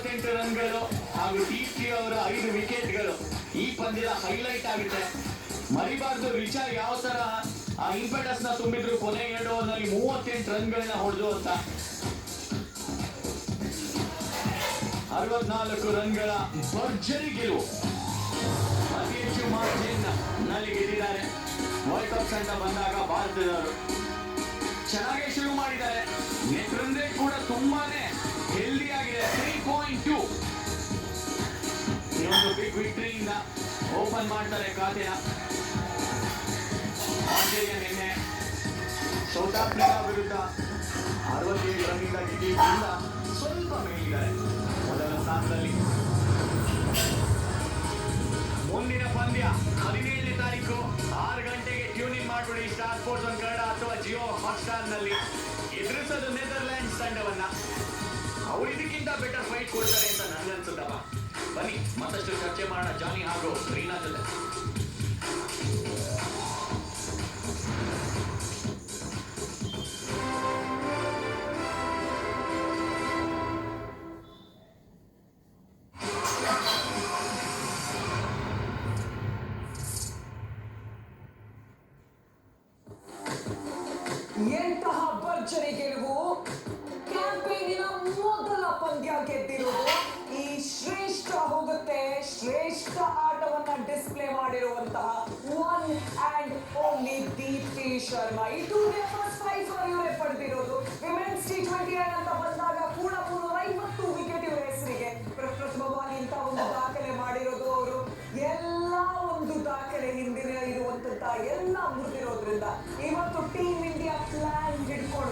38 ರನ್ಗಳು ಹಾಗೂ ಟಿ ಅವರ 5 ವಿಕೆಟ್ಗಳು ಈ ಪಂದ್ಯದ ಹೈಲೈಟ್ ಆಗುತ್ತೆ. ಮರಿಬಾರ್ದು ರಿಚಾ ಯಾವ ತರ ಆ ಇಂಪೆಟಸ್ ನ ತುಂಬಿದ್ರು ಕೊನೆ 2 ಓವರ್ನಲ್ಲಿ 38 ರನ್ಗಳನ್ನ ಹೊಡೆದು ಅಂತ 64 ರನ್ಗಳ ಭರ್ಜರಿ ಗೆಲುವು. ಅತಿ ಹೆಚ್ಚು ಮಾರ್ಜಿನ್ ನಲ್ಲಿ ಗೆದ್ದಿದ್ದಾರೆ. ವರ್ಲ್ಡ್ ಕಪ್ ಅಂತ ಬಂದಾಗ ಭಾರತದವರು ಚೆನ್ನಾಗಿ ಶುರು ಮಾಡಿದ್ದಾರೆ. ನೆಟ್ ರನ್ ರೇಟ್ ಕೂಡ ತುಂಬಾನೇ ಹೆಲ್ದಿ ಆಗಿದೆ, 3.2. ಇನ್ನೊಂದು ಬಿಗ್ ವಿಕ್ಟರಿಯಿಂದ ಓಪನ್ ಮಾಡ್ತಾರೆ ಖಾತೆನ. ಆಸ್ಟ್ರೇಲಿಯಾ ನಿನ್ನೆ ಸೌತ್ ಆಫ್ರಿಕಾ ವಿರುದ್ಧ 67 ರನ್ನಿಂದ ಗೆದ್ದಿದ್ದರಿಂದ ಸ್ವಲ್ಪ ಮೇಲಿದ್ದಾರೆ, ಮೊದಲ ಸ್ಥಾನದಲ್ಲಿ. ಮುಂದಿನ ಪಂದ್ಯ 17ನೇ ತಾರೀಕು 6 ಗಂಟೆಗೆ ಟ್ಯೂನ್ ಇನ್ ಮಾಡ್ಬಿಡಿ ಸ್ಟಾರ್ ಸ್ಪೋರ್ಟ್ಸ್ ಒನ್ ಕನ್ನಡ ಅಥವಾ ಜಿಯೋ ಹಾಟ್ಸ್ಟಾರ್ ನಲ್ಲಿ. ಎದುರಿಸೋದು ನೆದರ್ಲ್ಯಾಂಡ್ಸ್ ತಂಡವನ್ನ. ಅವ್ರು ಇದಕ್ಕಿಂತ ಬೆಟರ್ ಫೈಟ್ ಕೊಡ್ತಾರೆ ಅಂತ ನನಗನ್ಸುತ್ತಪ್ಪ. ಬನ್ನಿ ಮತ್ತಷ್ಟು ಚರ್ಚೆ ಮಾಡೋಣ ಜಾನಿ ಹಾಗೂ ರೀನಾ ಜೊತೆ. ಎಂತಹ ಭರ್ಜರಿ ಗೆಲುವು! ಕ್ಯಾಂಪೇನಿನ ಮೊದಲ ಪಂದ್ಯ ಗೆದ್ದಿರುವುದು. ಈ ಶ್ರೇಷ್ಠ ಹೋಗುತ್ತೆ ಶ್ರೇಷ್ಠ ಆಟವನ್ನ ಡಿಸ್ಪ್ಲೇ ಮಾಡಿರುವಂತಹ one and only Deepti Sharma. ಇದು ಫಸ್ಟ್ 5 ಇವರೇ ಪಡೆದಿರೋದು. ವಿಮೆನ್ಸ್ T20 ಅಂತ